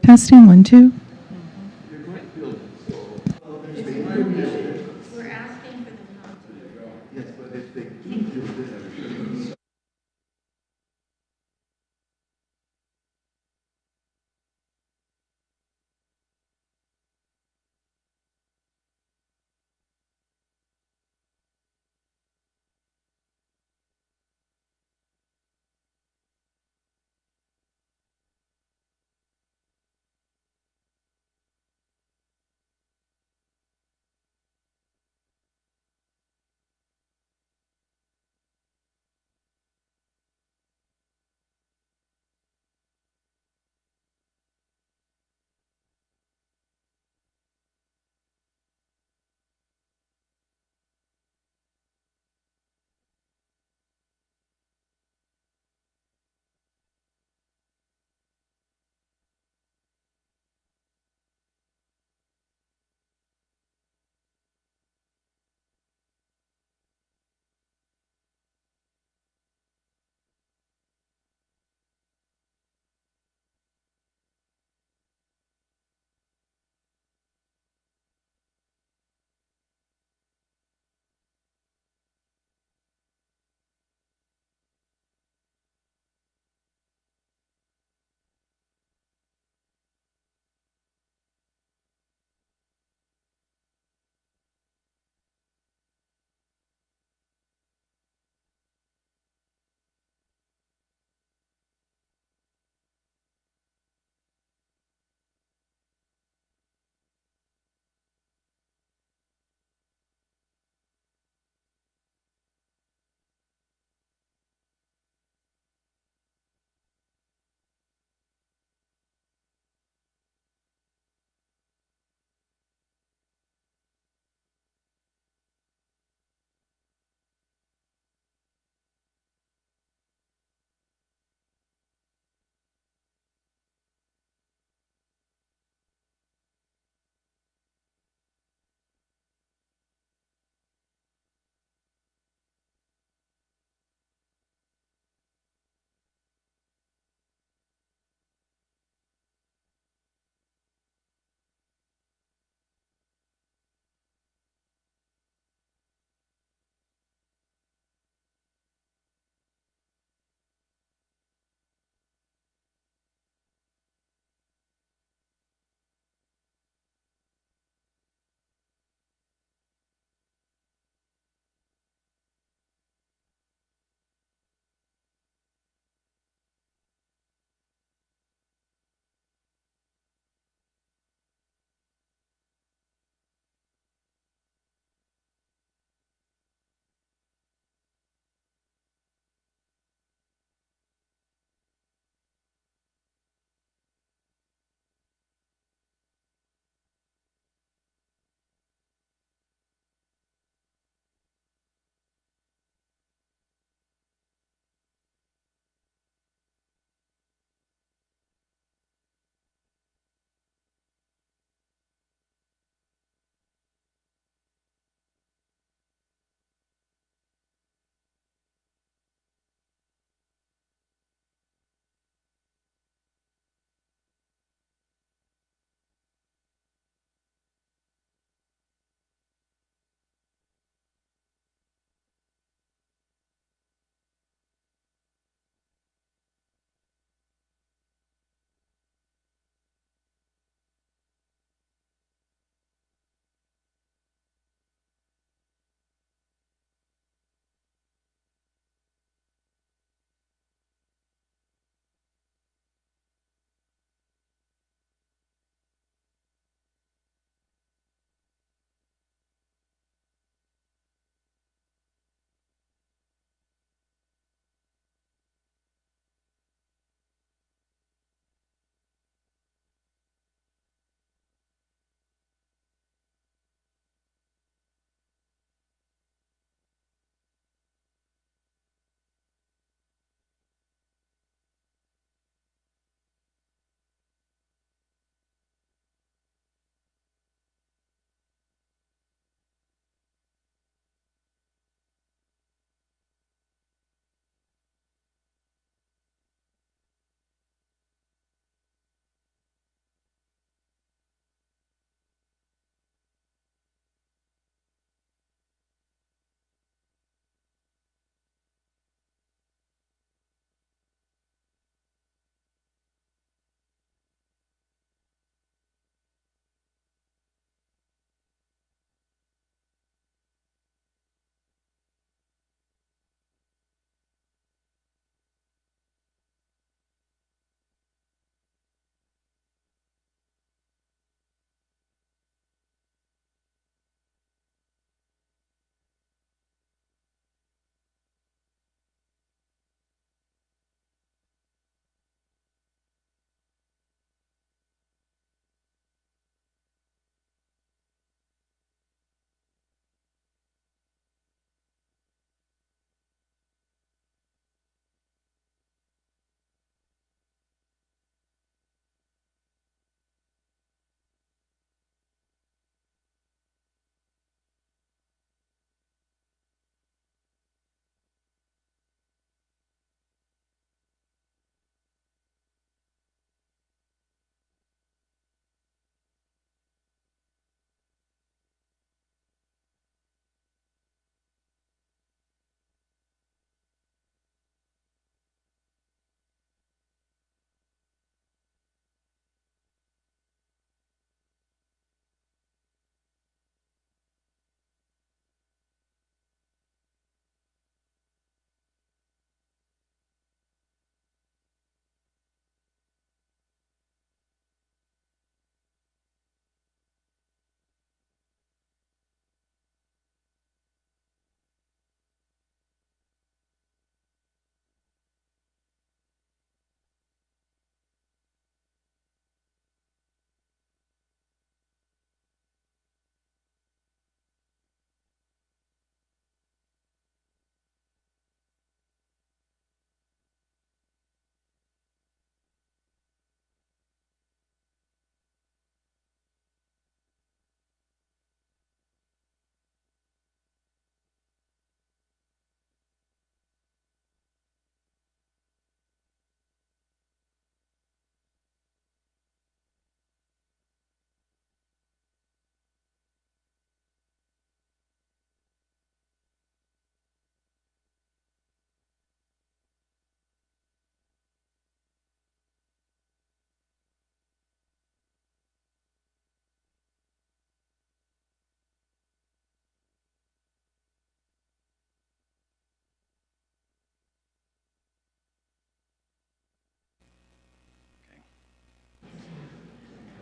Testing 1, 2.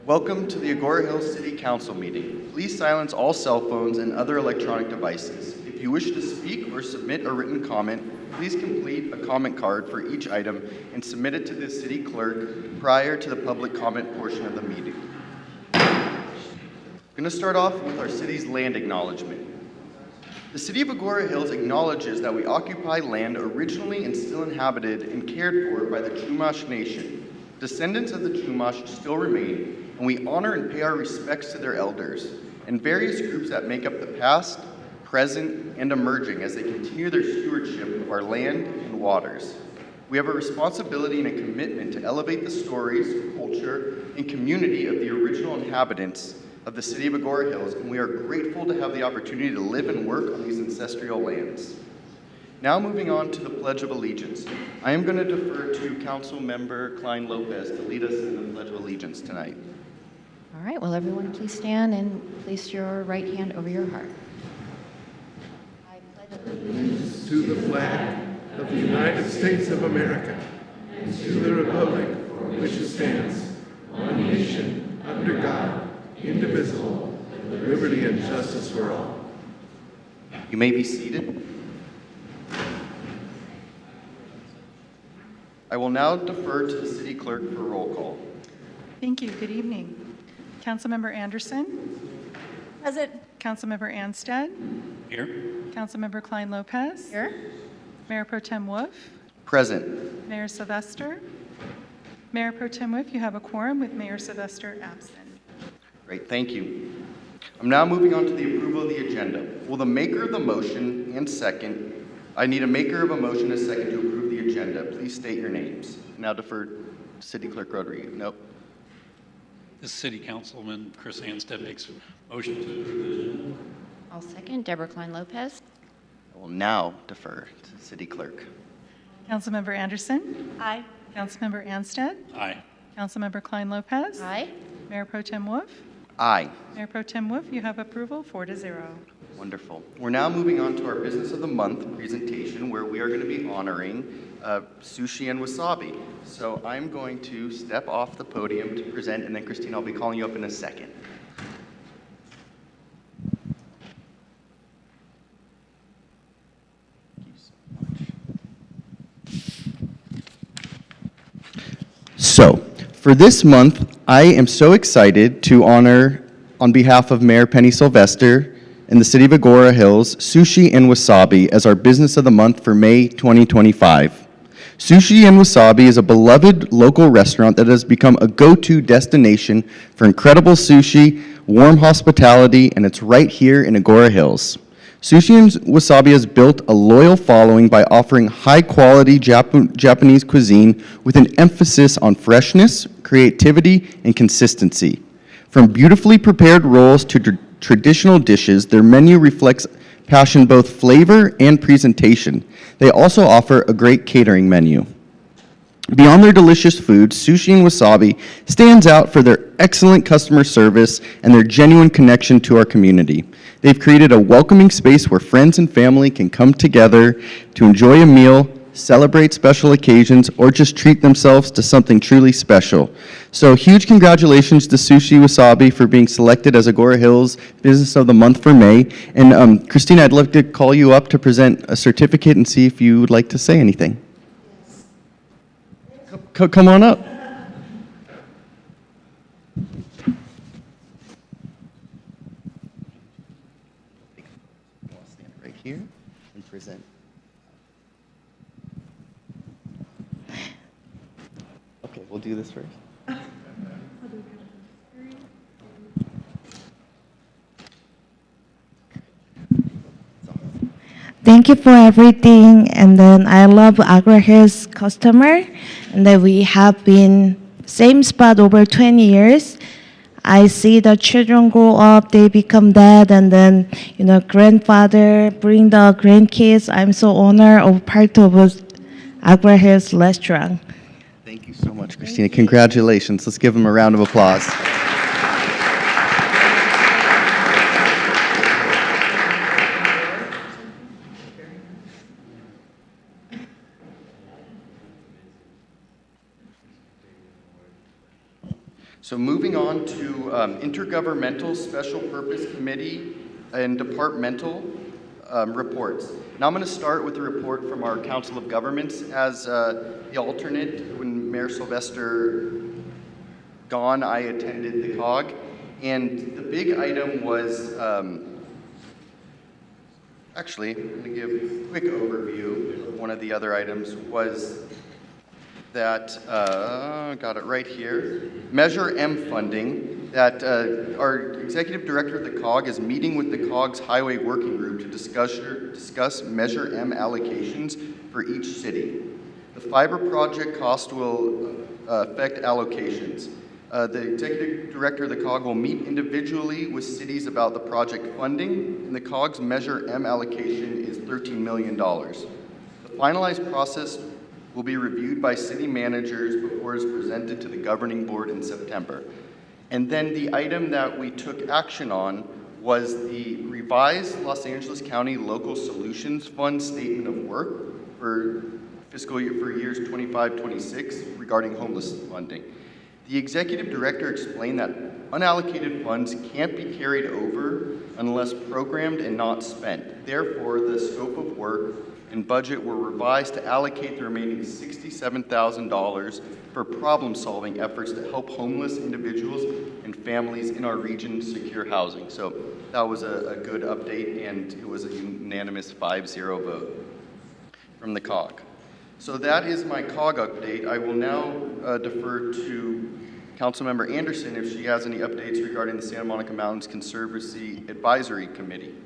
Welcome to the Agoura Hills City Council meeting. Please silence all cell phones and other electronic devices. If you wish to speak or submit a written comment, please complete a comment card for each item and submit it to the city clerk prior to the public comment portion of the meeting. I'm going to start off with our city's land acknowledgement. The City of Agoura Hills acknowledges that we occupy land originally and still inhabited and cared for by the Chumash Nation. Descendants of the Chumash still remain, and we honor and pay our respects to their elders and various groups that make up the past, present, and emerging as they continue their stewardship of our land and waters. We have a responsibility and a commitment to elevate the stories, culture, and community of the original inhabitants of the City of Agoura Hills, and we are grateful to have the opportunity to live and work on these ancestral lands. Now moving on to the Pledge of Allegiance. I am going to defer to Council Member Klein Lopez to lead us in the Pledge of Allegiance tonight. All right, well, everyone please stand and place your right hand over your heart. I pledge allegiance to the flag of the United States of America and to the republic for which it stands, one nation, under God, indivisible, with liberty and justice for all. You may be seated. I will now defer to the city clerk for roll call. Thank you. Good evening. Councilmember Anderson. Present. Councilmember Anstead. Here. Councilmember Klein Lopez. Here. Mayor Pro Tem Wolf. Present. Mayor Sylvester. Mayor Pro Tem Wolf, you have a quorum with Mayor Sylvester absent. Great, thank you. I'm now moving on to the approval of the agenda. Will the maker of the motion and second, I need a maker of a motion and a second to approve the agenda. Please state your names. Now defer to City Clerk Rodriguez. Nope. This City Councilman Chris Anstead makes a motion to approve the agenda. I'll second. Deborah Klein Lopez. I will now defer to the City Clerk. Councilmember Anderson. Aye. Councilmember Anstead. Aye. Councilmember Klein Lopez. Aye. Mayor Pro Tem Wolf. Aye. Mayor Pro Tem Wolf, you have approval 4-0. Wonderful. We're now moving on to our Business of the Month presentation, where we are going to be honoring Sushi and Wasabi. So I'm going to step off the podium to present, and then Christine, I'll be calling you up in a second. Thank you so much. So, for this month, I am so excited to honor, on behalf of Mayor Penny Sylvester and the City of Agoura Hills, Sushi and Wasabi as our Business of the Month for May 2025. Sushi and Wasabi is a beloved local restaurant that has become a go-to destination for incredible sushi, warm hospitality, and it's right here in Agoura Hills. Sushi and Wasabi has built a loyal following by offering high-quality Japanese cuisine with an emphasis on freshness, creativity, and consistency. From beautifully prepared rolls to traditional dishes, their menu reflects passion, both flavor and presentation. They also offer a great catering menu. Beyond their delicious food, Sushi and Wasabi stands out for their excellent customer service and their genuine connection to our community. They've created a welcoming space where friends and family can come together to enjoy a meal, celebrate special occasions, or just treat themselves to something truly special. So huge congratulations to Sushi Wasabi for being selected as Agoura Hills Business of the Month for May. And Christina, I'd love to call you up to present a certificate and see if you would like to say anything. Come on up. I'll stand right here and present. Okay, we'll do this first. Thank you for everything. And then I love Agoura Hills customer, and then we have been same spot over 20 years. I see the children grow up, they become dad, and then grandfather bring the grandkids. I'm so honored of part of Agoura Hills restaurant. Thank you so much, Christina. Congratulations. Let's give them a round of applause. So moving on to intergovernmental special purpose committee and departmental reports. Now I'm going to start with the report from our Council of Governments. As the alternate, when Mayor Sylvester gone, I attended the COG, and the big item was, actually, I'm going to give a quick overview. One of the other items was that, got it right here, Measure M funding, that our Executive Director of the COG is meeting with the COG's Highway Working Group to discuss Measure M allocations for each city. The fiber project cost will affect allocations. The Executive Director of the COG will meet individually with cities about the project funding, and the COG's Measure M allocation is $13 million. The finalized process will be reviewed by city managers before it is presented to the governing board in September. And then the item that we took action on was the revised Los Angeles County Local Solutions Fund Statement of Work for fiscal year for years 25-26 regarding homeless funding. The Executive Director explained that unallocated funds can't be carried over unless programmed and not spent. Therefore, the scope of work and budget were revised to allocate the remaining $67,000 for problem-solving efforts to help homeless individuals and families in our region secure housing. So that was a good update, and it was a unanimous 5-0 vote from the COG. So that is my COG update. I will now defer to Councilmember Anderson if she has any updates regarding the Santa Monica Mountains Conservancy Advisory Committee.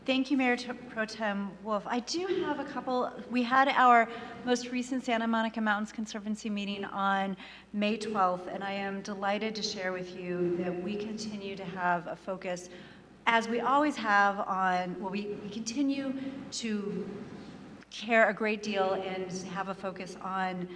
Thank you, Mayor Pro Tem Wolf. I do have a couple. We had our most recent Santa Monica Mountains Conservancy meeting on May 12th, and I am delighted to share with you that we continue to have a focus, as we always have, on, well, we continue to care a great deal and have a focus on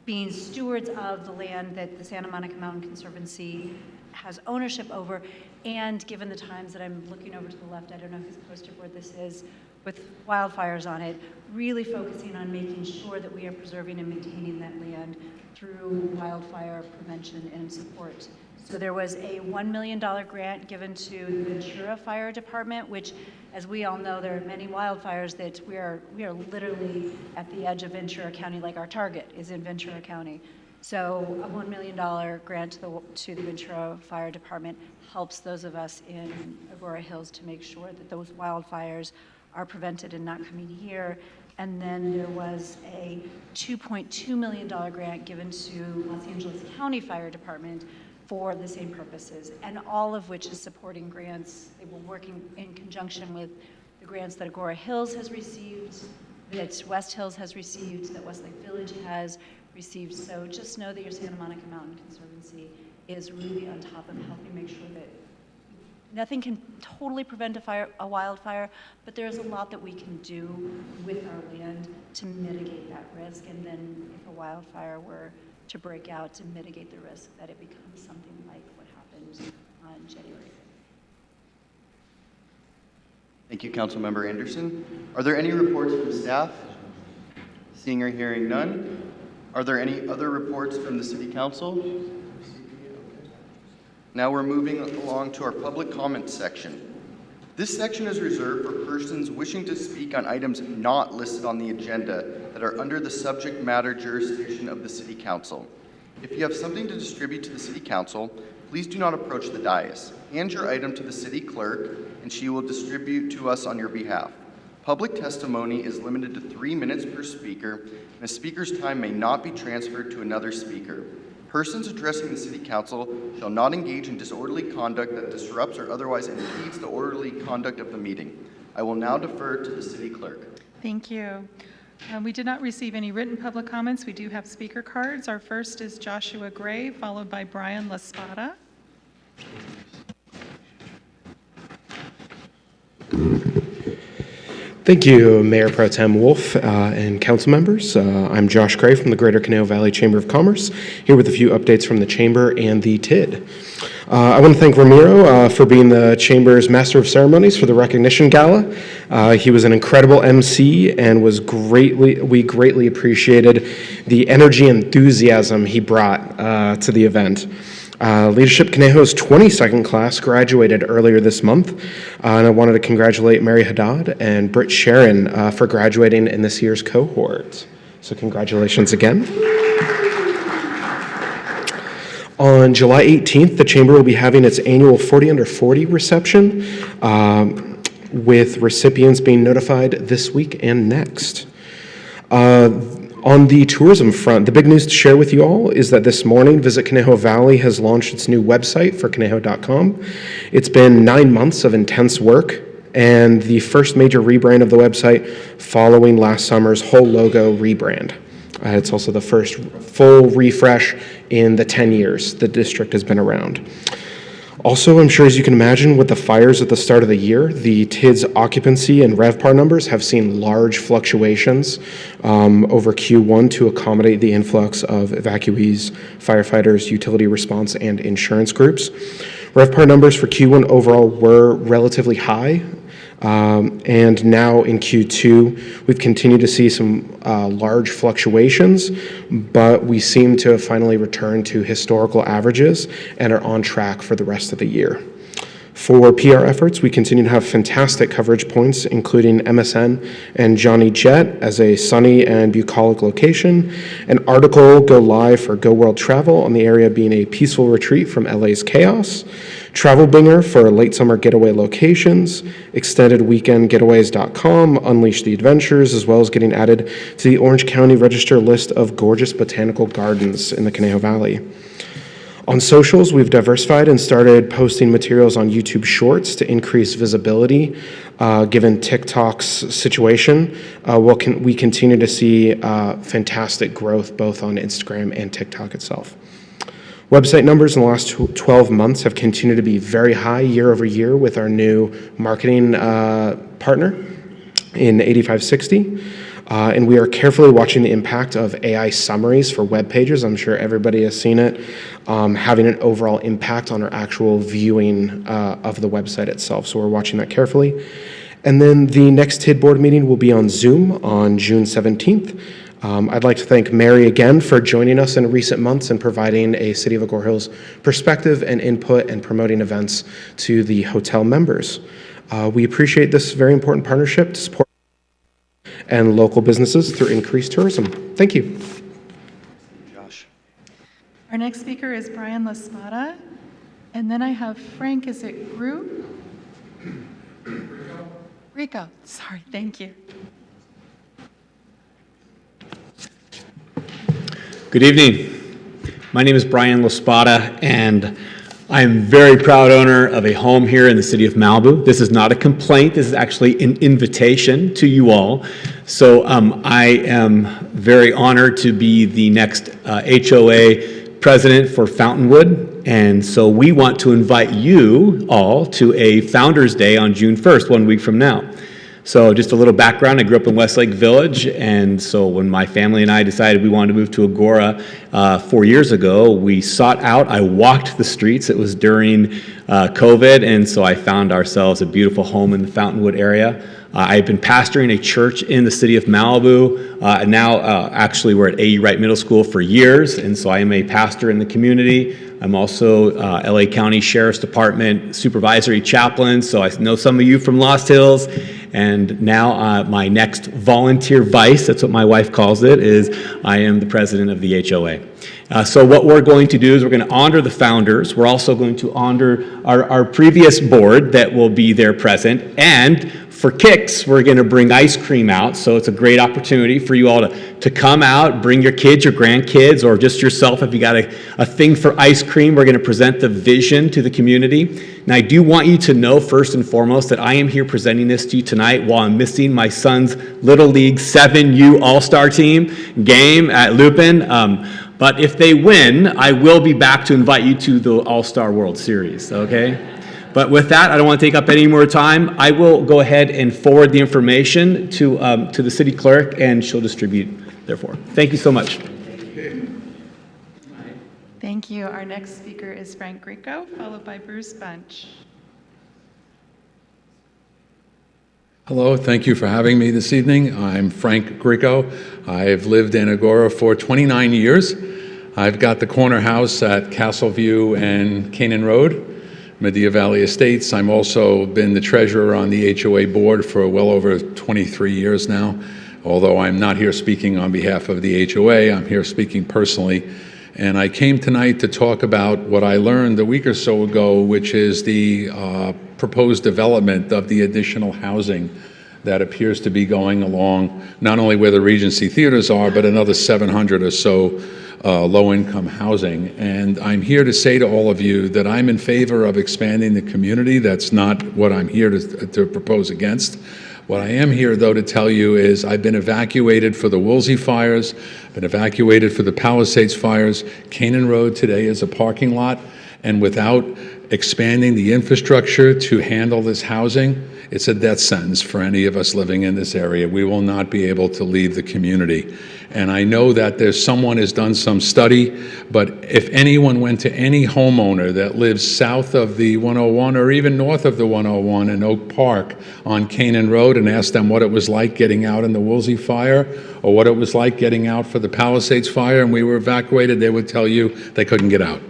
being stewards of the land that the Santa Monica Mountain Conservancy has ownership over. And given the times that I'm looking over to the left, I don't know whose poster board this is, with wildfires on it, really focusing on making sure that we are preserving and maintaining that land through wildfire prevention and support. So there was a $1 million grant given to the Ventura Fire Department, which, as we all know, there are many wildfires that we are literally at the edge of Ventura County, like our target is in Ventura County. So a $1 million grant to the Ventura Fire Department helps those of us in Agoura Hills to make sure that those wildfires are prevented and not coming here. And then there was a $2.2 million grant given to Los Angeles County Fire Department for the same purposes, and all of which is supporting grants. They were working in conjunction with the grants that Agoura Hills has received, that West Hills has received, that Westlake Village has received. So just know that your Santa Monica Mountain Conservancy is really on top of helping make sure that nothing can totally prevent a wildfire, but there's a lot that we can do with our land to mitigate that risk. And then if a wildfire were to break out, to mitigate the risk that it becomes something like what happened on January 5th. Thank you, Councilmember Anderson. Are there any reports from staff? Seeing or hearing none. Are there any other reports from the City Council? Now we're moving along to our public comment section. This section is reserved for persons wishing to speak on items not listed on the agenda that are under the subject matter jurisdiction of the City Council. If you have something to distribute to the City Council, please do not approach the dais. Hand your item to the City Clerk, and she will distribute to us on your behalf. Public testimony is limited to 3 minutes per speaker, and a speaker's time may not be transferred to another speaker. Persons addressing the City Council shall not engage in disorderly conduct that disrupts or otherwise impedes the orderly conduct of the meeting. I will now defer to the City Clerk. Thank you. We did not receive any written public comments. We do have speaker cards. Our first is Joshua Gray, followed by Brian Laspada. Thank you, Mayor Pro Tem Wolf and council members. I'm Josh Gray from the Greater Canal Valley Chamber of Commerce, here with a few updates from the Chamber and the TID. I want to thank Ramiro for being the Chamber's Master of Ceremonies for the Recognition Gala. He was an incredible MC and we greatly appreciated the energy and enthusiasm he brought to the event. Leadership Conejo's 22nd class graduated earlier this month, and I wanted to congratulate Mary Haddad and Britt Sharon for graduating in this year's cohort. So congratulations again. On July 18th, the Chamber will be having its annual 40 Under 40 reception, with recipients being notified this week and next. On the tourism front, the big news to share with you all is that this morning, Visit Conejo Valley has launched its new website for Conejo.com. It's been 9 months of intense work, and the first major rebrand of the website following last summer's whole logo rebrand. It's also the first full refresh in the 10 years the district has been around. Also, I'm sure as you can imagine, with the fires at the start of the year, the TID's occupancy and RevPAR numbers have seen large fluctuations over Q1 to accommodate the influx of evacuees, firefighters, utility response, and insurance groups. RevPAR numbers for Q1 overall were relatively high, and now in Q2, we've continued to see some large fluctuations, but we seem to have finally returned to historical averages and are on track for the rest of the year. For PR efforts, we continue to have fantastic coverage points, including MSN and Johnny Jet as a sunny and bucolic location, an article go live for Go World Travel on the area being a peaceful retreat from LA's chaos, Travel Binger for late summer getaway locations, extendedweekendgetaways.com, Unleash the Adventures, as well as getting added to the Orange County Register list of gorgeous botanical gardens in the Conejo Valley. On socials, we've diversified and started posting materials on YouTube Shorts to increase visibility. Given TikTok's situation, we continue to see fantastic growth both on Instagram and TikTok itself. Website numbers in the last 12 months have continued to be very high year over year with our new marketing partner in 8560. And we are carefully watching the impact of AI summaries for web pages. I'm sure everybody has seen it, having an overall impact on our actual viewing of the website itself. So we're watching that carefully. And then the next TID board meeting will be on Zoom on June 17th. I'd like to thank Mary again for joining us in recent months and providing a City of Agoura Hills perspective and input and promoting events to the hotel members. We appreciate this very important partnership to support and local businesses through increased tourism. Thank you. Josh. Our next speaker is Brian Laspada, and then I have Frank, is it Rico, sorry, thank you. Good evening. My name is Brian Laspada, and I am very proud owner of a home here in the city of Malibu. This is not a complaint. This is actually an invitation to you all. So I am very honored to be the next HOA president for Fountainwood. And so we want to invite you all to a Founders Day on June 1st, 1 week from now. So just a little background, I grew up in Westlake Village, and so when my family and I decided we wanted to move to Agoura 4 years ago, we sought out, I walked the streets, it was during COVID, and so I found ourselves a beautiful home in the Fountainwood area. I've been pastoring a church in the city of Malibu. Actually we're at AU Wright Middle School for years, and so I am a pastor in the community. I'm also LA County Sheriff's Department supervisory chaplain, so I know some of you from Lost Hills. And now my next volunteer vice, that's what my wife calls it, is I am the president of the HOA. So what we're going to do is we're going to honor the founders. We're also going to honor our previous board that will be there present. And for kicks, we're going to bring ice cream out. So it's a great opportunity for you all to come out, bring your kids, your grandkids, or just yourself if you got a thing for ice cream. We're going to present the vision to the community. And I do want you to know first and foremost that I am here presenting this to you tonight while I'm missing my son's Little League 7U All-Star team game at Lupin. But if they win, I will be back to invite you to the All-Star World Series, okay? But with that, I don't want to take up any more time. I will go ahead and forward the information to the city clerk, and she'll distribute, therefore. Thank you so much. Thank you. Our next speaker is Frank Grieco, followed by Bruce Bunch. Hello, thank you for having me this evening. I'm Frank Grieco. I've lived in Agoura for 29 years. I've got the corner house at Castleview and Canaan Road, Medea Valley Estates. I'm also been the treasurer on the HOA board for well over 23 years now. Although I'm not here speaking on behalf of the HOA, I'm here speaking personally. And I came tonight to talk about what I learned a week or so ago, which is the proposed development of the additional housing that appears to be going along, not only where the Regency Theaters are, but another 700 or so low-income housing. And I'm here to say to all of you that I'm in favor of expanding the community. That's not what I'm here to propose against. What I am here, though, to tell you is I've been evacuated for the Woolsey fires, been evacuated for the Palisades fires. Canaan Road today is a parking lot, and without expanding the infrastructure to handle this housing, it's a death sentence for any of us living in this area. We will not be able to leave the community. And I know that someone has done some study, but if anyone went to any homeowner that lives south of the 101 or even north of the 101 in Oak Park on Canaan Road and asked them what it was like getting out in the Woolsey fire or what it was like getting out for the Palisades fire and we were evacuated, they would tell you they couldn't get out.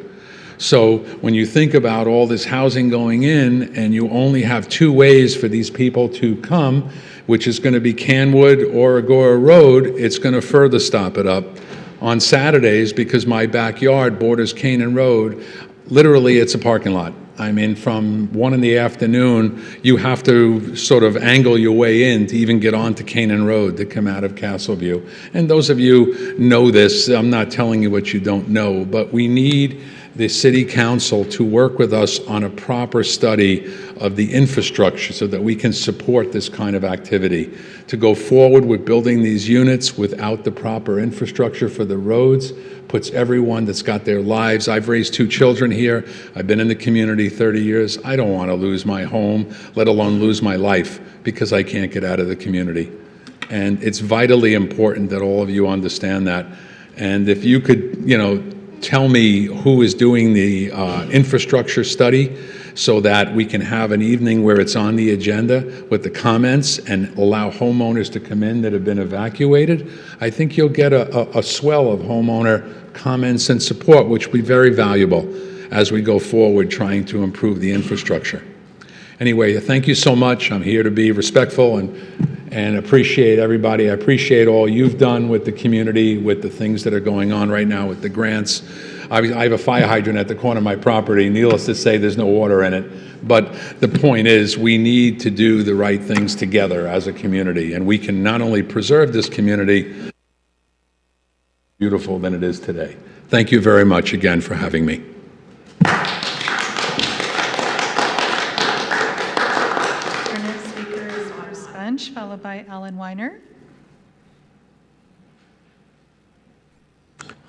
So when you think about all this housing going in and you only have two ways for these people to come, which is going to be Canwood or Agoura Road, it's going to further stop it up. On Saturdays, because my backyard borders Canaan Road, literally it's a parking lot. I mean, from 1 in the afternoon, you have to sort of angle your way in to even get onto Canaan Road to come out of Castleview. And those of you know this, I'm not telling you what you don't know, but we need the City Council to work with us on a proper study of the infrastructure so that we can support this kind of activity. To go forward with building these units without the proper infrastructure for the roads puts everyone that's got their lives. I've raised 2 children here. I've been in the community 30 years. I don't want to lose my home, let alone lose my life because I can't get out of the community. And it's vitally important that all of you understand that. And if you could, tell me who is doing the infrastructure study so that we can have an evening where it's on the agenda with the comments and allow homeowners to come in that have been evacuated, I think you'll get a swell of homeowner comments and support, which will be very valuable as we go forward trying to improve the infrastructure. Anyway, thank you so much. I'm here to be respectful and appreciate everybody. I appreciate all you've done with the community, with the things that are going on right now with the grants. I have a fire hydrant at the corner of my property. Needless to say, there's no water in it. But the point is, we need to do the right things together as a community. And we can not only preserve this community, beautiful than it is today. Thank you very much again for having me. Followed by Alan Weiner.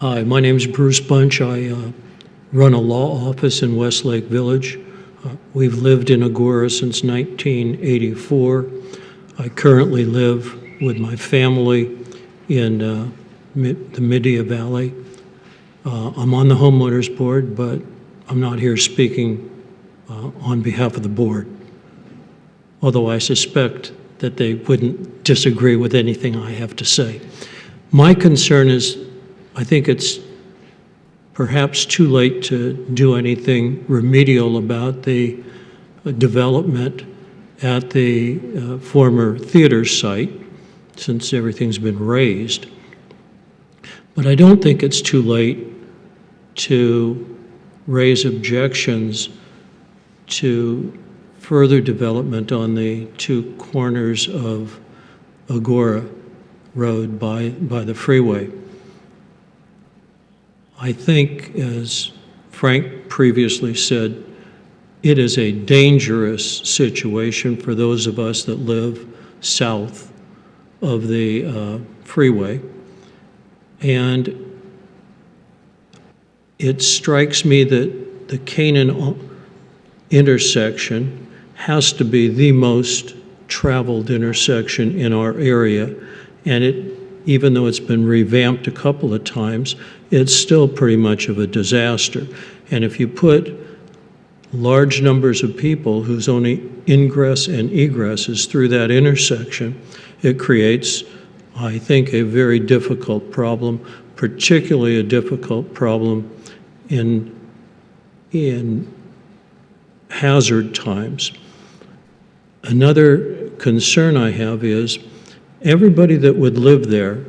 Hi, my name is Bruce Bunch. I run a law office in Westlake Village. We've lived in Agoura since 1984. I currently live with my family in the Medea Valley. I'm on the homeowners board, but I'm not here speaking on behalf of the board, although I suspect that they wouldn't disagree with anything I have to say. My concern is, I think it's perhaps too late to do anything remedial about the development at the former theater site, since everything's been raised. But I don't think it's too late to raise objections to further development on the 2 corners of Agoura Road by the freeway. I think, as Frank previously said, it is a dangerous situation for those of us that live south of the freeway. And it strikes me that the Canaan intersection has to be the most traveled intersection in our area, and even though it's been revamped a couple of times, it's still pretty much of a disaster. And if you put large numbers of people whose only ingress and egress is through that intersection, it creates, I think, a very difficult problem, particularly a difficult problem in hazard times. Another concern I have is everybody that would live there,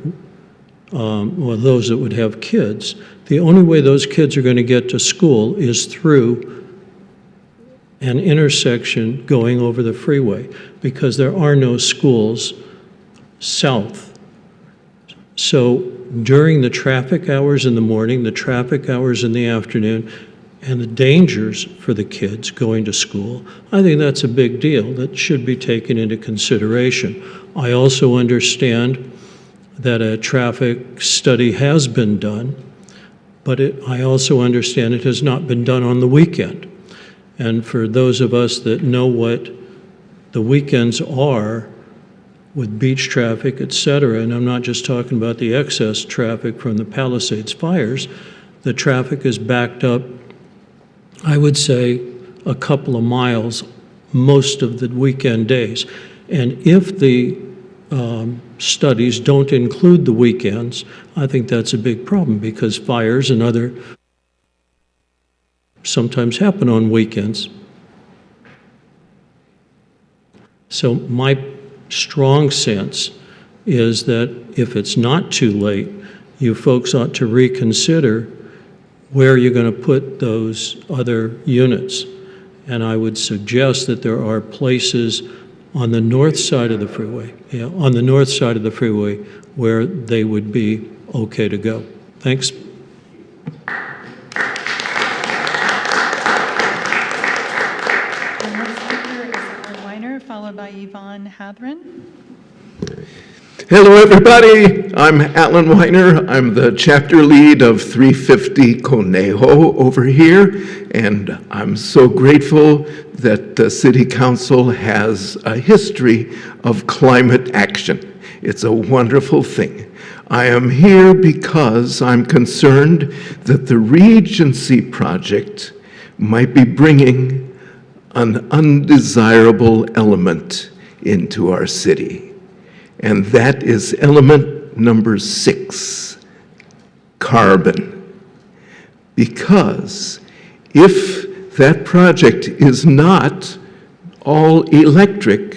or those that would have kids, the only way those kids are going to get to school is through an intersection going over the freeway, because there are no schools south. So during the traffic hours in the morning, the traffic hours in the afternoon, and the dangers for the kids going to school, I think that's a big deal that should be taken into consideration. I also understand that a traffic study has been done, but I also understand it has not been done on the weekend. And for those of us that know what the weekends are with beach traffic, et cetera, and I'm not just talking about the excess traffic from the Palisades fires, the traffic is backed up, I would say, a couple of miles most of the weekend days. And if the studies don't include the weekends, I think that's a big problem, because fires and other sometimes happen on weekends. So my strong sense is that if it's not too late, you folks ought to reconsider where you're going to put those other units. And I would suggest that there are places on the north side of the freeway, where they would be okay to go. Thanks. Followed by Yvonne Hathran. Hello, everybody. I'm Alan Weiner. I'm the chapter lead of 350 Conejo over here, and I'm so grateful that the City Council has a history of climate action. It's a wonderful thing. I am here because I'm concerned that the Regency project might be bringing an undesirable element into our city. And that is element number 6, carbon. Because if that project is not all electric,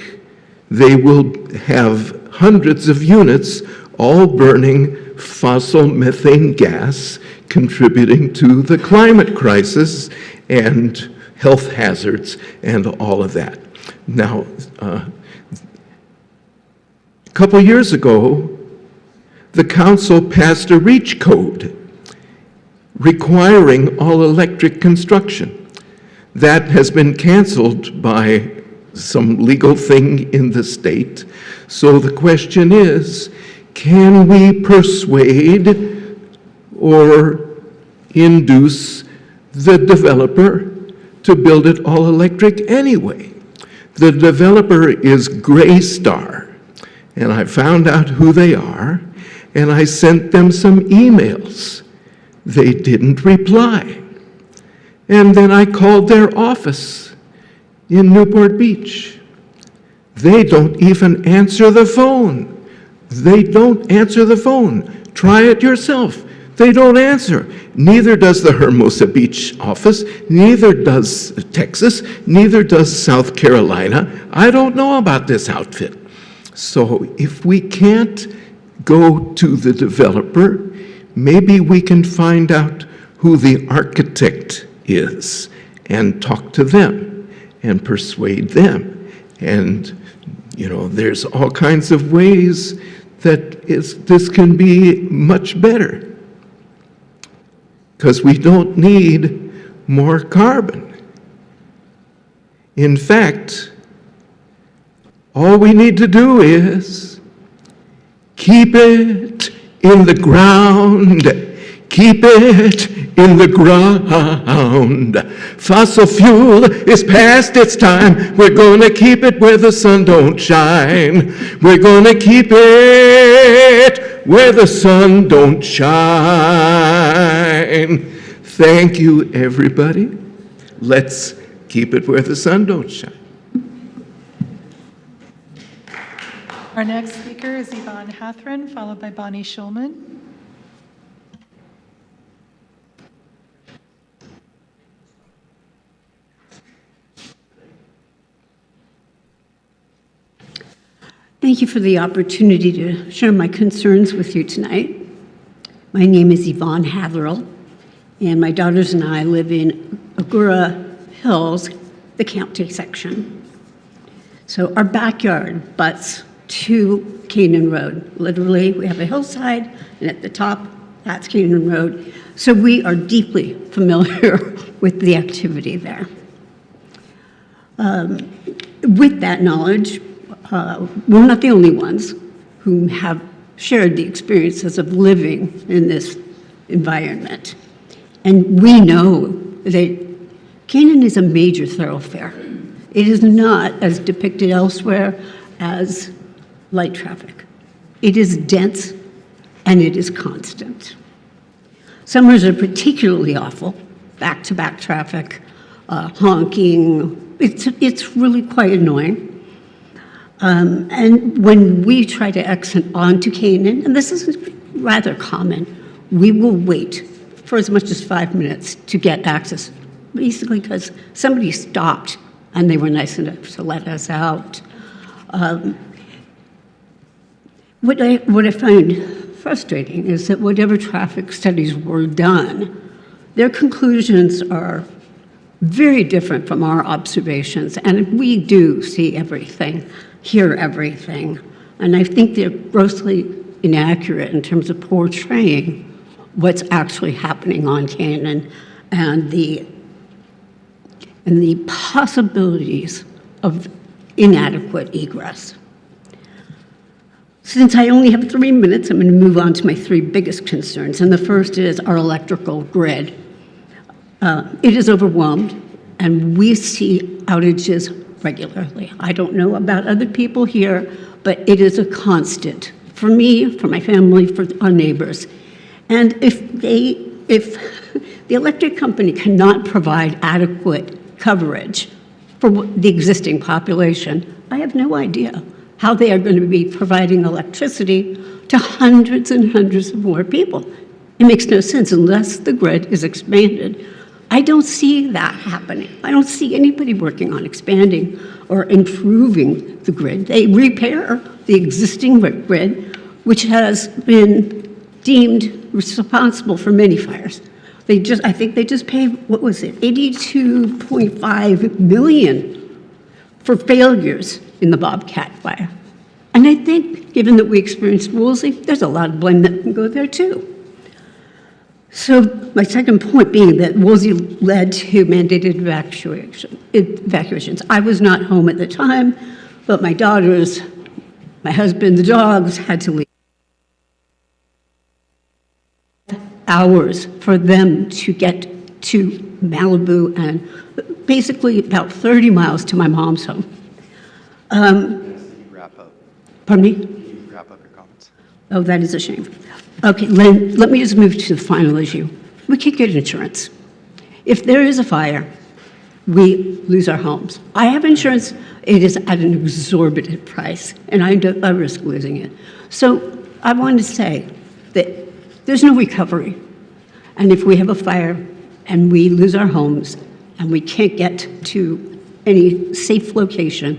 they will have hundreds of units all burning fossil methane gas, contributing to the climate crisis and health hazards and all of that. Now, a couple years ago, the council passed a REACH code requiring all-electric construction. That has been canceled by some legal thing in the state. So the question is, can we persuade or induce the developer to build it all electric anyway? The developer is Graystar, and I found out who they are, and I sent them some emails. They didn't reply. And then I called their office in Newport Beach. They don't even answer the phone. They don't answer the phone. Try it yourself. They don't answer. Neither does the Hermosa Beach office, neither does Texas, neither does South Carolina. I don't know about this outfit. So if we can't go to the developer, maybe we can find out who the architect is and talk to them and persuade them. And, you know, there's all kinds of ways that this can be much better, because we don't need more carbon. In fact, all we need to do is keep it in the ground. Keep it in the ground. Fossil fuel is past its time. We're gonna keep it where the sun don't shine. We're gonna keep it where the sun don't shine. Thank you, everybody. Let's keep it where the sun don't shine. Our next speaker is Yvonne Hathran, followed by Bonnie Schulman. Thank you for the opportunity to share my concerns with you tonight. My name is Yvonne Haverell, and my daughters and I live in Agoura Hills, the county section. So our backyard butts to Canaan Road. Literally, we have a hillside, and at the top, that's Canaan Road. So we are deeply familiar with the activity there. With that knowledge, we're not the only ones who have shared the experiences of living in this environment. And we know that Canaan is a major thoroughfare. It is not, as depicted elsewhere, as light traffic. It is dense and it is constant. Summers are particularly awful, back-to-back traffic, honking. It's really quite annoying. And when we try to exit onto Canaan, and this is rather common, we will wait for as much as 5 minutes to get access, basically because somebody stopped and they were nice enough to let us out. What I find frustrating is that whatever traffic studies were done, their conclusions are very different from our observations, and we do see everything, hear everything, and I think they're grossly inaccurate in terms of portraying what's actually happening on Canaan and the possibilities of inadequate egress. Since I only have 3 minutes, I'm going to move on to my 3 biggest concerns, and the first is our electrical grid. It is overwhelmed, and we see outages regularly. I don't know about other people here, but it is a constant for me, for my family, for our neighbors. And if the electric company cannot provide adequate coverage for the existing population, I have no idea how they are going to be providing electricity to hundreds and hundreds of more people. It makes no sense unless the grid is expanded. I don't see that happening. I don't see anybody working on expanding or improving the grid. They repair the existing grid, which has been deemed responsible for many fires. I think they just paid, what was it, $82.5 million for failures in the Bobcat fire. And I think, given that we experienced Woolsey, there's a lot of blame that can go there too. So my second point being that Woolsey led to mandated evacuations. I was not home at the time, but my daughters, my husband, the dogs had to leave. Hours for them to get to Malibu and basically about 30 miles to my mom's home. Wrap up. Pardon me? Wrap up your comments. Oh, that is a shame. Okay, let me just move to the final issue. We can't get insurance. If there is a fire, we lose our homes. I have insurance. It is at an exorbitant price, and I risk losing it. So I want to say that there's no recovery. And if we have a fire and we lose our homes and we can't get to any safe location,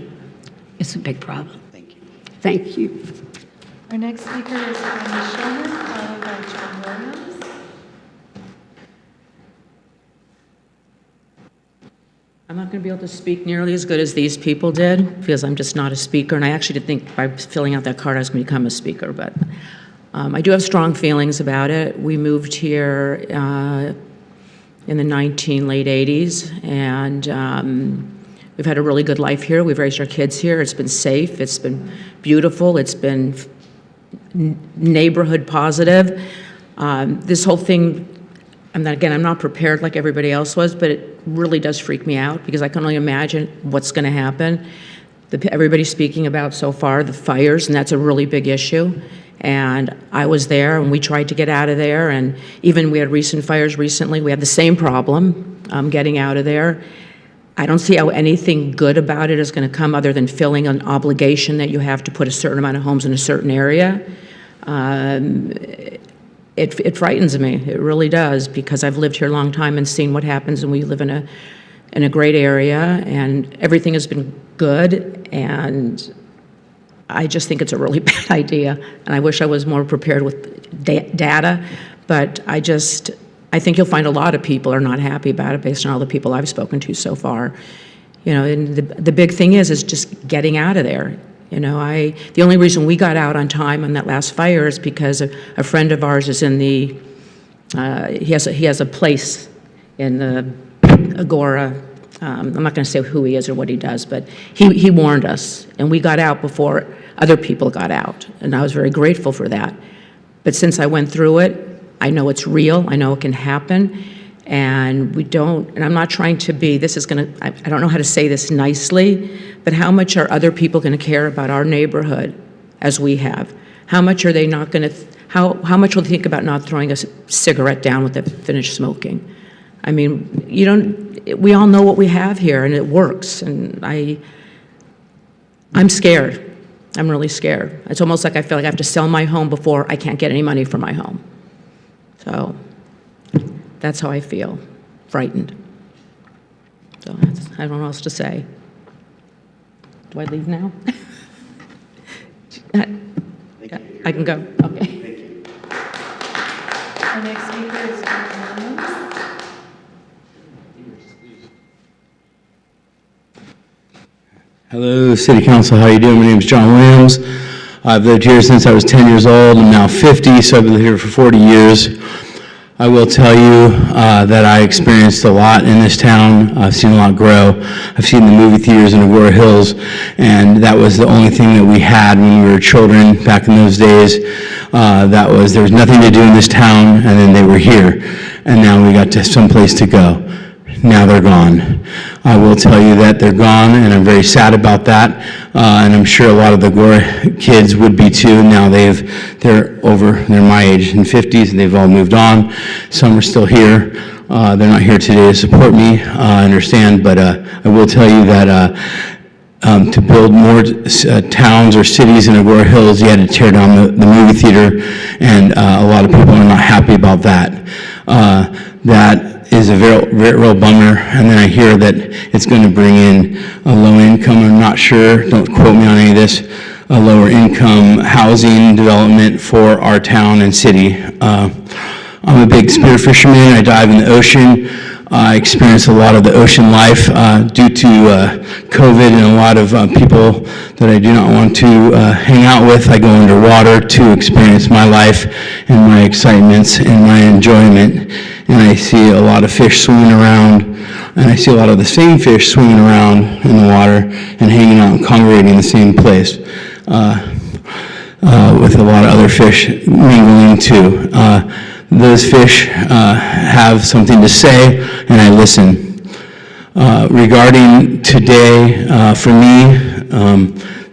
it's a big problem. Thank you. Thank you. Our next speaker is Brenda Shulman, followed by John Williams. I'm not going to be able to speak nearly as good as these people did because I'm just not a speaker, and I actually didn't think by filling out that card I was going to become a speaker, but I do have strong feelings about it. We moved here in the late 80s, and we've had a really good life here. We've raised our kids here. It's been safe. It's been beautiful. It's been neighborhood positive. This whole thing, I'm not prepared like everybody else was, but it really does freak me out because I can only imagine what's going to happen. Everybody's speaking about so far the fires, and that's a really big issue. And I was there, and we tried to get out of there, and even we had recent fires recently. We had the same problem getting out of there. I don't see how anything good about it is going to come other than filling an obligation that you have to put a certain amount of homes in a certain area. It frightens me. It really does, because I've lived here a long time and seen what happens, and we live in a great area, and everything has been good. And I just think it's a really bad idea, and I wish I was more prepared with data, but I think you'll find a lot of people are not happy about it based on all the people I've spoken to so far. You know, and the big thing is just getting out of there. You know, the only reason we got out on time on that last fire is because a friend of ours is in the, he has a place in the Agoura. I'm not going to say who he is or what he does, but he warned us, and we got out before other people got out, and I was very grateful for that. But since I went through it, I know it's real, I know it can happen, and I'm not trying to be, I don't know how to say this nicely, but how much are other people going to care about our neighborhood as we have? How much are they not going to, how much will they think about not throwing a cigarette down when they finish smoking? I mean, we all know what we have here, and it works, and I'm scared. I'm really scared. It's almost like I feel like I have to sell my home before I can't get any money for my home. So that's how I feel, frightened. So I don't know what else to say. Do I leave now? I can go, okay. Our next speaker is John Williams. Hello, City Council. How are you doing? My name is John Williams. I've lived here since I was 10 years old. I'm now 50, so I've been here for 40 years. I will tell you that I experienced a lot in this town. I've seen a lot grow. I've seen the movie theaters in Agoura Hills, and that was the only thing that we had when we were children back in those days. There was nothing to do in this town, and then they were here, and now we got to someplace to go. Now they're gone. I will tell you that they're gone, and I'm very sad about that. And I'm sure a lot of the Agoura kids would be too. Now they're my age in 50s, and they've all moved on. Some are still here. They're not here today to support me, I understand, but I will tell you that to build more towns or cities in Agoura Hills, you had to tear down the movie theater, and a lot of people are not happy about that. That is a real bummer, and then I hear that it's going to bring in a low income, I'm not sure, don't quote me on any of this, a lower income housing development for our town and city. I'm a big spear fisherman. I dive in the ocean. I experience a lot of the ocean life due to COVID and a lot of people that I do not want to hang out with. I go underwater to experience my life and my excitements and my enjoyment. And I see a lot of fish swimming around, and I see a lot of the same fish swimming around in the water and hanging out and congregating in the same place with a lot of other fish mingling too. Those fish have something to say, and I listen. Regarding today, for me,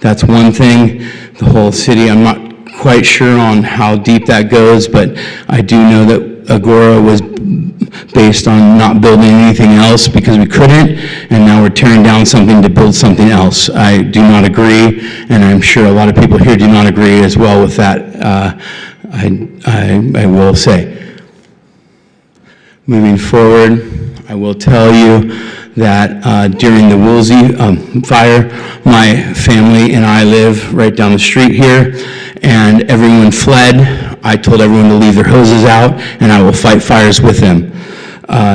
that's one thing. The whole city, I'm not quite sure on how deep that goes, but I do know that Agoura was based on not building anything else because we couldn't, and now we're tearing down something to build something else. I do not agree, and I'm sure a lot of people here do not agree as well with that. I will say. Moving forward, I will tell you that during the Woolsey fire, my family and I live right down the street here, and everyone fled. I told everyone to leave their hoses out, and I will fight fires with them.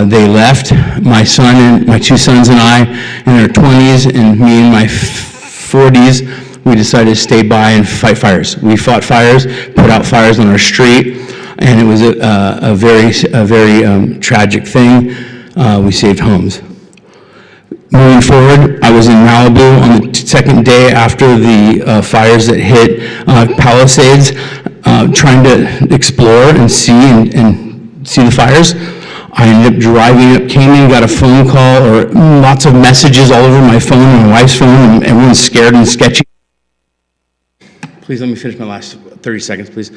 They left, my son and my two sons and I in their 20s, and me in my 40s, we decided to stay by and fight fires. We fought fires, put out fires on our street, and it was a very tragic thing. We saved homes. Moving forward, I was in Malibu on the second day after the fires that hit Palisades, trying to explore and see the fires. I ended up driving up, came in, got a phone call or lots of messages all over my phone and my wife's phone, and everyone's scared and sketchy. Please let me finish my last 30 seconds, please.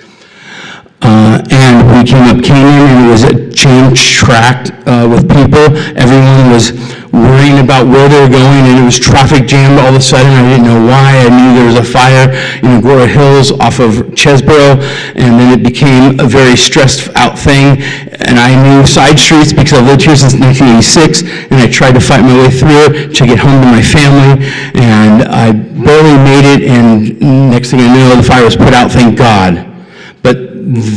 And we came in, and it was a chain tracked with people. Everyone worrying about where they were going, and it was traffic jammed all of a sudden. I didn't know why. I knew there was a fire in Agoura Hills off of Chesborough, and then it became a very stressed out thing. And I knew side streets because I've lived here since 1986, and I tried to fight my way through it to get home to my family, and I barely made it, and next thing I know, the fire was put out, thank God. But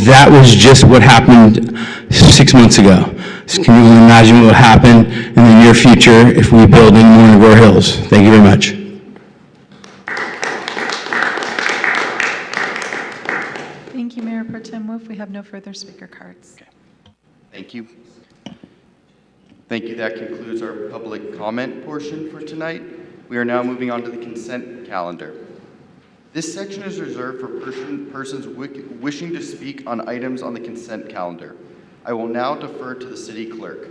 that was just what happened 6 months ago. So can you imagine what will happen in the near future if we build any more in Agoura Hills? Thank you very much. Thank you, Mayor Pro Tem Wolf. We have no further speaker cards. Thank you. Thank you. That concludes our public comment portion for tonight. We are now moving on to the consent calendar. This section is reserved for persons wishing to speak on items on the consent calendar. I will now defer to the city clerk.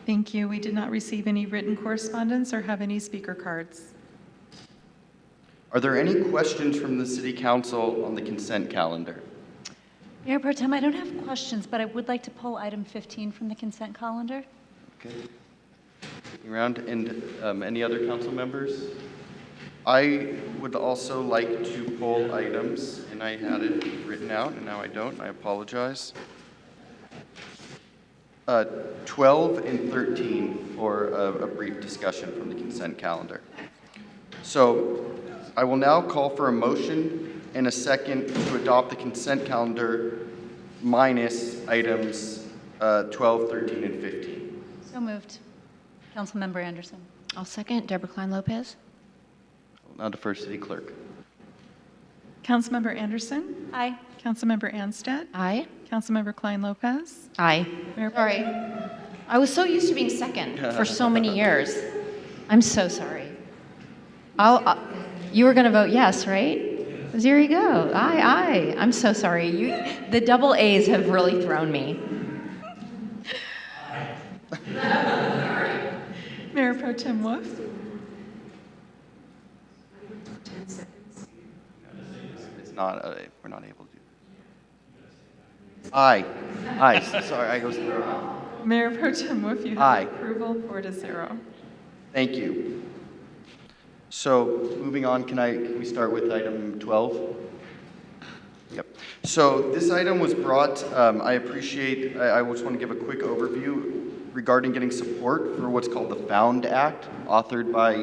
Thank you. We did not receive any written correspondence or have any speaker cards. Are there any questions from the city council on the consent calendar? Mayor Pro Tem, I don't have questions, but I would like to pull item 15 from the consent calendar. Okay. Around, and any other council members? I would also like to pull items, and I had it written out, and now I don't. I apologize. 12 and 13 for a brief discussion from the consent calendar. So I will now call for a motion and a second to adopt the consent calendar minus items 12, 13, and 15. So moved. Councilmember Anderson. I'll second. Deborah Klein-Lopez. Now defer city clerk. Councilmember Anderson. Aye. Councilmember Anstead. Aye. Councilmember Klein-Lopez. Aye. Mayor Pro Sorry. I was so used to being second for so many years. I'm so sorry. You were going to vote yes, right? There you go. Aye, aye. I'm so sorry. The double A's have really thrown me. Mayor Pro Tem Wolf. It's not, we're not able to do that. Aye. Aye. Sorry, I go through. Mayor Pro Tem Wolf, you have Aye. approval 4-0. Thank you. So moving on, can we start with item 12? Yep. So this item was brought, I just want to give a quick overview regarding getting support for what's called the FOUND Act, authored by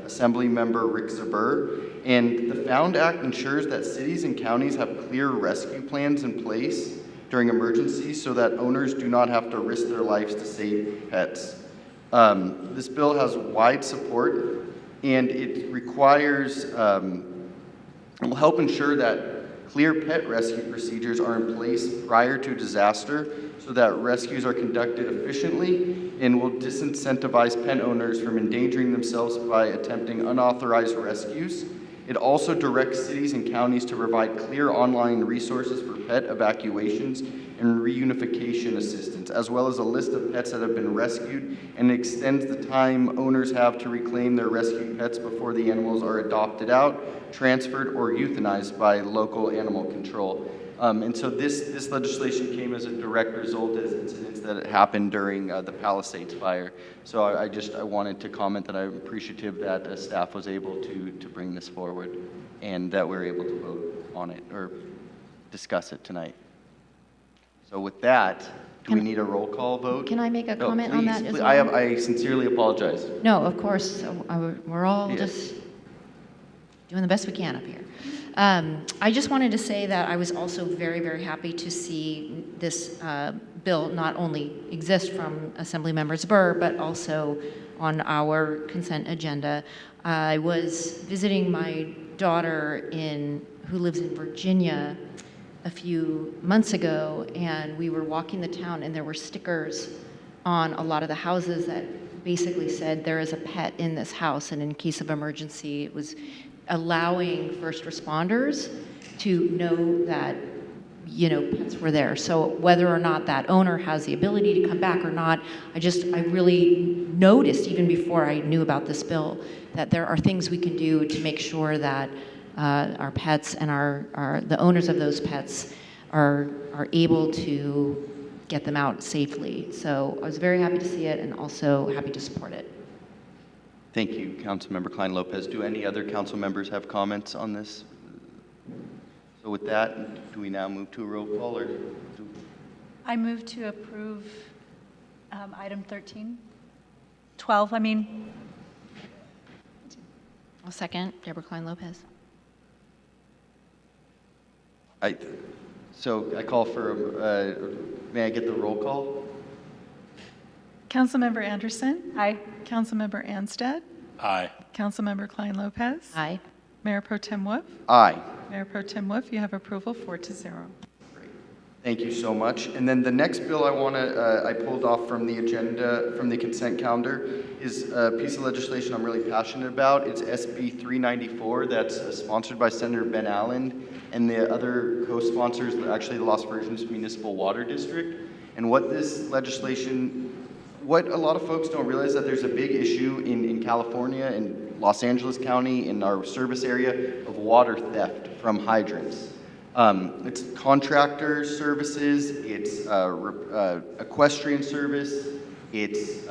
Assembly Member Rick Zabur. And the FOUND Act ensures that cities and counties have clear rescue plans in place during emergencies so that owners do not have to risk their lives to save pets. This bill has wide support, and it requires, it will help ensure that clear pet rescue procedures are in place prior to disaster so that rescues are conducted efficiently and will disincentivize pet owners from endangering themselves by attempting unauthorized rescues. It also directs cities and counties to provide clear online resources for pet evacuations and reunification assistance, as well as a list of pets that have been rescued, and extends the time owners have to reclaim their rescued pets before the animals are adopted out, transferred, or euthanized by local animal control. And so this legislation came as a direct result of incidents that happened during the Palisades fire. So I wanted to comment that I'm appreciative that staff was able to bring this forward and that we're able to vote on it or discuss it tonight. So with that, do we need a roll call vote? Can I make a comment on that as well? I sincerely apologize. No, of course. We're all just doing the best we can up here. I just wanted to say that I was also very, very happy to see this bill not only exist from Assembly Members Burr, but also on our consent agenda. I was visiting my daughter who lives in Virginia a few months ago, and we were walking the town, and there were stickers on a lot of the houses that basically said there is a pet in this house, and in case of emergency, it was allowing first responders to know that pets were there. So whether or not that owner has the ability to come back or not, I really noticed even before I knew about this bill that there are things we can do to make sure that our pets and the owners of those pets are able to get them out safely. So I was very happy to see it and also happy to support it. Thank you, Councilmember Klein Lopez. Do any other council members have comments on this? So with that, do we now move to a roll call, or I move to approve item 13. 12, I mean. I'll second. Deborah Klein Lopez. So I call for, may I get the roll call? Councilmember Anderson. Aye. Councilmember Anstead. Aye. Councilmember Klein Lopez. Aye. Mayor Pro Tem Wolf. Aye. Mayor Pro Tem Wolf, you have approval 4-0. Thank you so much. And then the next bill I pulled off from the agenda, from the consent calendar, is a piece of legislation I'm really passionate about. It's SB 394 that's sponsored by Senator Ben Allen, and the other co-sponsors are actually the Las Virgenes Municipal Water District. And what this legislation, what a lot of folks don't realize, that there's a big issue in California and Los Angeles County in our service area of water theft from hydrants. It's contractor services, it's equestrian service, it's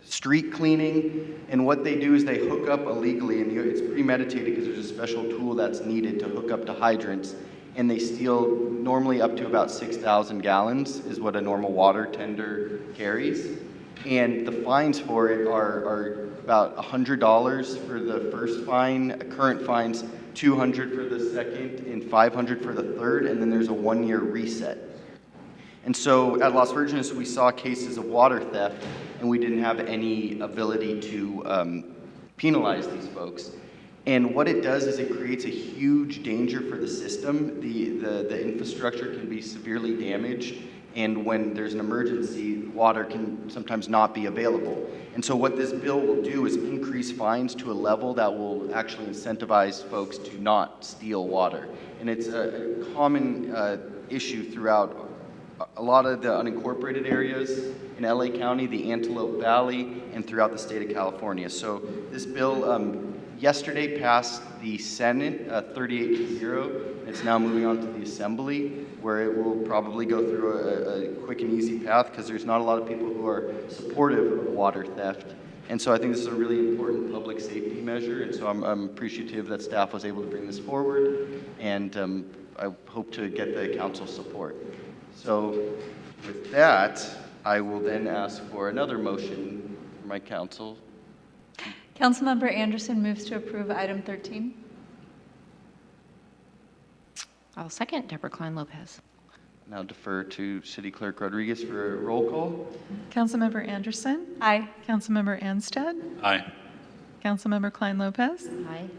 street cleaning, and what they do is they hook up illegally, and it's premeditated because there's a special tool that's needed to hook up to hydrants, and they steal normally up to about 6,000 gallons is what a normal water tender carries. And the fines for it are about $100 for the first fine, current fines $200 for the second, and $500 for the third, and then there's a 1-year reset. And so at Las Virgenes, we saw cases of water theft, and we didn't have any ability to penalize these folks. And what it does is it creates a huge danger for the system. The infrastructure can be severely damaged, and when there's an emergency, water can sometimes not be available. And so what this bill will do is increase fines to a level that will actually incentivize folks to not steal water. And it's a common issue throughout a lot of the unincorporated areas in LA County, the Antelope Valley, and throughout the state of California. So this bill yesterday passed the Senate 38-0, and it's now moving on to the Assembly, where it will probably go through a quick and easy path, because there's not a lot of people who are supportive of water theft. And so I think this is a really important public safety measure, and so I'm appreciative that staff was able to bring this forward, and I hope to get the council's support. So with that, I will then ask for another motion for my council. Councilmember Anderson moves to approve item 13. I'll second. Deborah Klein Lopez. Now defer to City Clerk Rodriguez for a roll call. Councilmember Anderson. Aye. Councilmember Anstead. Aye. Councilmember Klein Lopez. Aye.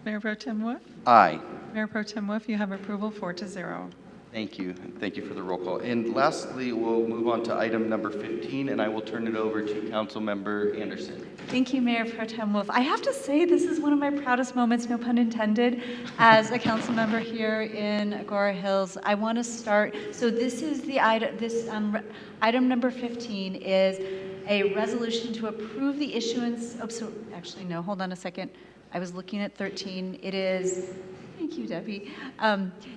Mayor Pro Tem Wolf. Aye. Mayor Pro Tem Wolf, you have approval 4-0. Thank you. Thank you for the roll call. And lastly, we'll move on to item number 15, and I will turn it over to Councilmember Anderson. Thank you, Mayor Pro Tem Wolf. I have to say, this is one of my proudest moments, no pun intended, as a council member here in Agoura Hills. I want to start, so this is the item, item number 15 is a resolution to approve the issuance, actually, no, hold on a second. I was looking at 13. It is, thank you, Debbie.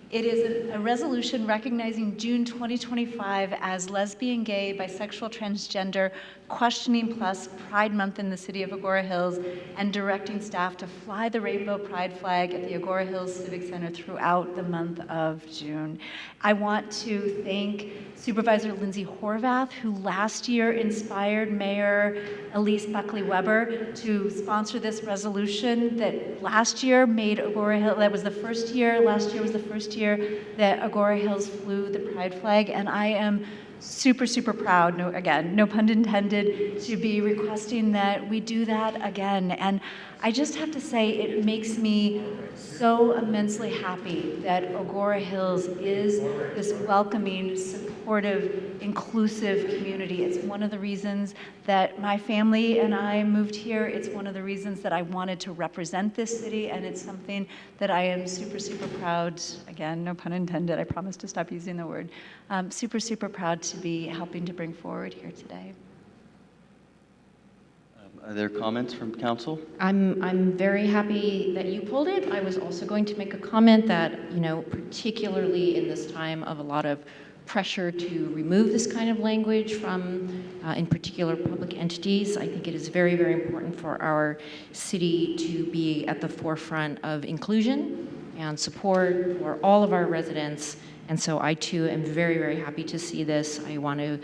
It is a resolution recognizing June 2025 as Lesbian, Gay, Bisexual, Transgender, Questioning Plus Pride Month in the city of Agoura Hills, and directing staff to fly the rainbow pride flag at the Agoura Hills Civic Center throughout the month of June. I want to thank Supervisor Lindsay Horvath, who last year inspired Mayor Elise Buckley-Weber to sponsor this resolution that last year made Agoura Hills, that was the first year, last year was the first year that Agoura Hills flew the pride flag, and I am super, super proud, no pun intended, to be requesting that we do that again. And I just have to say, it makes me so immensely happy that Agoura Hills is this welcoming, supportive, inclusive community. It's one of the reasons that my family and I moved here. It's one of the reasons that I wanted to represent this city, and it's something that I am super, super proud, again, no pun intended, I promise to stop using the word, super, super proud to be helping to bring forward here today. Are there comments from council? I'm very happy that you pulled it. I was also going to make a comment that, particularly in this time of a lot of pressure to remove this kind of language from, in particular, public entities. I think it is very, very important for our city to be at the forefront of inclusion and support for all of our residents. And so I too am very, very happy to see this. I want to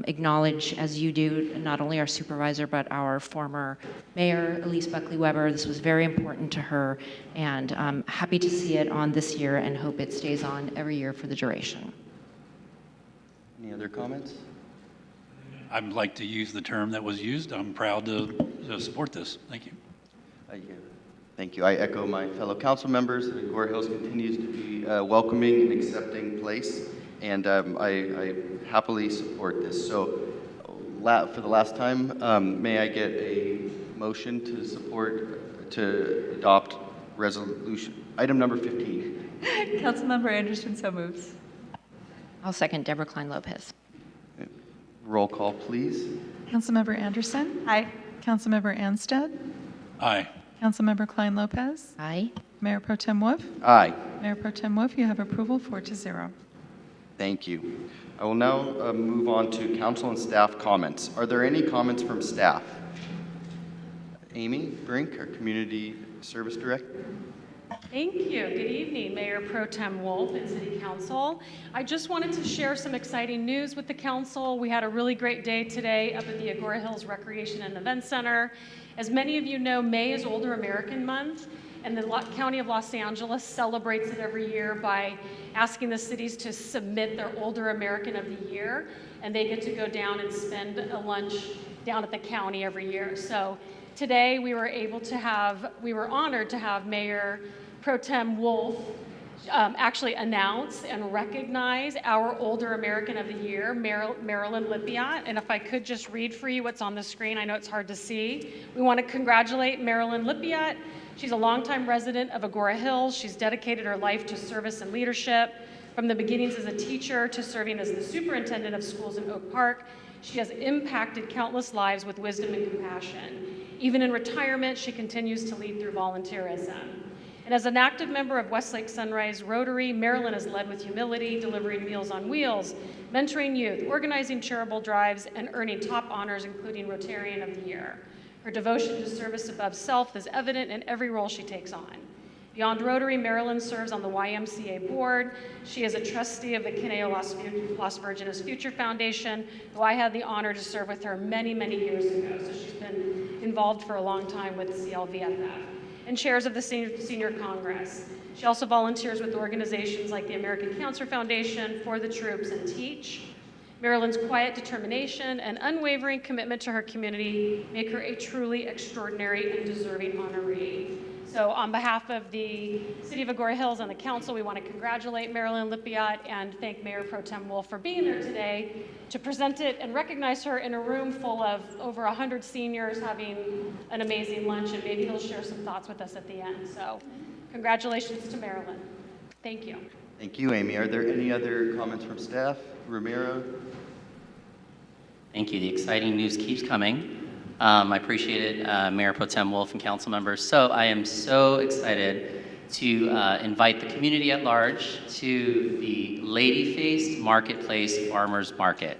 acknowledge, as you do, not only our supervisor, but our former mayor, Elise Buckley-Weber. This was very important to her, and I'm happy to see it on this year and hope it stays on every year for the duration. Any other comments? I'd like to use the term that was used. I'm proud to support this. Thank you. Thank you. I echo my fellow council members that Agoura Hills continues to be a welcoming and accepting place, and I happily support this. So for the last time, may I get a motion to support, to adopt resolution, item number 15? Councilmember Anderson so moves. I'll second Deborah Klein-Lopez. Roll call, please. Councilmember Anderson. Aye. Councilmember Anstead. Aye. Councilmember Klein-Lopez. Aye. Mayor Pro Tem Wolf. Aye. Mayor Pro Tem Wolf, you have approval 4-0. Thank you. I will now move on to council and staff comments. Are there any comments from staff? Amy Brink, our Community Service Director. Thank you. Good evening, Mayor Pro Tem Wolf and City Council. I just wanted to share some exciting news with the council. We had a really great day today up at the Agoura Hills Recreation and Event Center. As many of you know, May is Older American Month, and the County of Los Angeles celebrates it every year by asking the cities to submit their Older American of the Year, and they get to go down and spend a lunch down at the county every year. So today we were honored to have Mayor Pro Tem Wolf actually announce and recognize our Older American of the Year, Marilyn Lippiatt. And if I could just read for you what's on the screen, I know it's hard to see. We want to congratulate Marilyn Lippiatt. She's a longtime resident of Agoura Hills. She's dedicated her life to service and leadership. From the beginnings as a teacher to serving as the superintendent of schools in Oak Park, she has impacted countless lives with wisdom and compassion. Even in retirement, she continues to lead through volunteerism. And as an active member of Westlake Sunrise Rotary, Marilyn has led with humility, delivering Meals on Wheels, mentoring youth, organizing charitable drives, and earning top honors, including Rotarian of the Year. Her devotion to service above self is evident in every role she takes on. Beyond Rotary, Marilyn serves on the YMCA board. She is a trustee of the Caneo Las Virgenes Future Foundation, who I had the honor to serve with her many, many years ago. So she's been involved for a long time with CLVFF. And chairs of the Senior Congress. She also volunteers with organizations like the American Cancer Foundation, For the Troops, and Teach. Marilyn's quiet determination and unwavering commitment to her community make her a truly extraordinary and deserving honoree. So on behalf of the City of Agoura Hills and the Council, we want to congratulate Marilyn Lippiatt and thank Mayor Pro Tem Wolf for being there today to present it and recognize her in a room full of over 100 seniors having an amazing lunch, and maybe he'll share some thoughts with us at the end. So congratulations to Marilyn. Thank you. Thank you, Amy. Are there any other comments from staff? Ramiro? Thank you. The exciting news keeps coming. I appreciate it, Mayor Pro Tem Wolf and council members. So I am so excited to invite the community at large to the Ladyface Marketplace Farmers Market.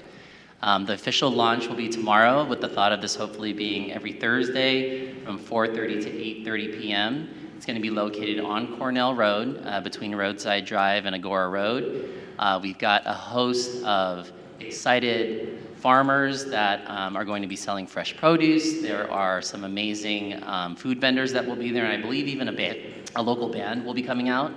The official launch will be tomorrow, with the thought of this hopefully being every Thursday from 4:30 to 8:30 p.m. It's going to be located on Cornell Road, between Roadside Drive and Agoura Road. We've got a host of excited farmers that are going to be selling fresh produce. There are some amazing food vendors that will be there, and I believe even a local band will be coming out.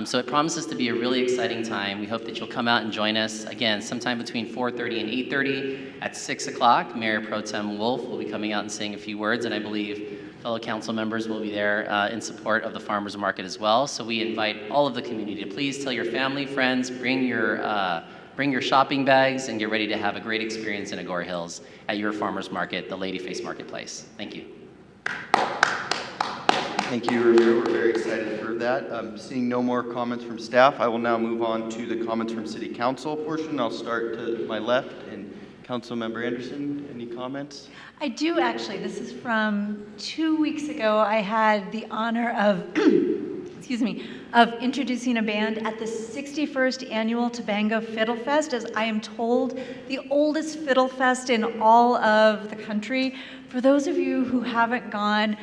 So it promises to be a really exciting time. We hope that you'll come out and join us, again, sometime between 4:30 and 8:30. At 6 o'clock, Mayor Pro Tem Wolf will be coming out and saying a few words, and I believe fellow council members will be there in support of the farmers market as well. So we invite all of the community to please tell your family, friends, bring your shopping bags, and get ready to have a great experience in Agoura Hills at your farmers market, the Ladyface Marketplace. Thank you. Thank you, Ramiro. We're very excited for that. Seeing no more comments from staff, I will now move on to the comments from City Council portion. I'll start to my left, and Councilmember Anderson, any comments? I do actually. This is from 2 weeks ago. I had the honor of excuse me, of introducing a band at the 61st Annual Tobago Fiddle Fest, as I am told, the oldest fiddle fest in all of the country. For those of you who haven't gone,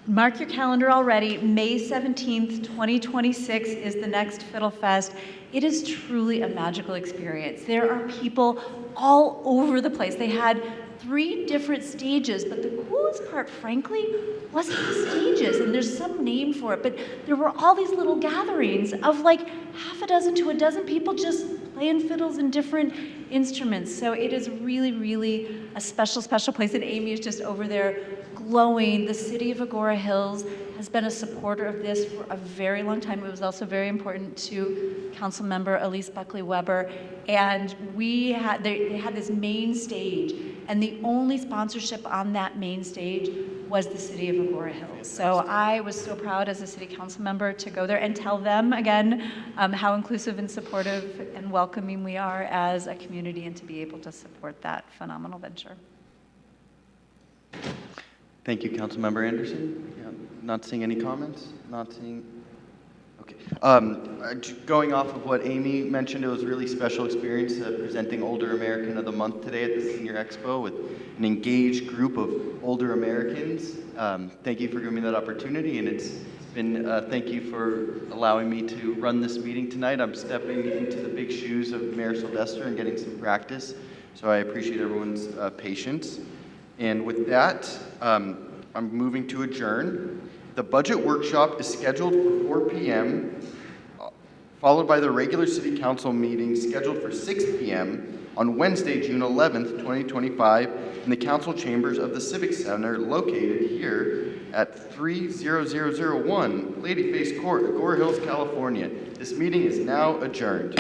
mark your calendar already. May 17th, 2026 is the next Fiddle Fest. It is truly a magical experience. There are people all over the place. They had 3 different stages, but the coolest part, frankly, wasn't the stages, and there's some name for it, but there were all these little gatherings of like half a dozen to a dozen people just playing fiddles and different instruments. So it is really, really a special, special place, and Amy is just over there glowing. The city of Agoura Hills has been a supporter of this for a very long time. It was also very important to Council Member Elise Buckley-Weber, and they had this main stage, and the only sponsorship on that main stage was the city of Agoura Hills. So I was so proud as a city council member to go there and tell them again how inclusive and supportive and welcoming we are as a community, and to be able to support that phenomenal venture. Thank you, Councilmember Anderson. Yeah, not seeing any comments? Not seeing. Okay. Going off of what Amy mentioned, it was a really special experience presenting Older American of the Month today at the Senior Expo with an engaged group of older Americans. Thank you for giving me that opportunity, and it's been thank you for allowing me to run this meeting tonight. I'm stepping into the big shoes of Mayor Sylvester and getting some practice, so I appreciate everyone's patience. And with that, I'm moving to adjourn. The budget workshop is scheduled for 4 p.m., followed by the regular city council meeting scheduled for 6 p.m. on Wednesday, June 11th, 2025, in the council chambers of the Civic Center located here at 30001 Ladyface Court, Agoura Hills, California. This meeting is now adjourned.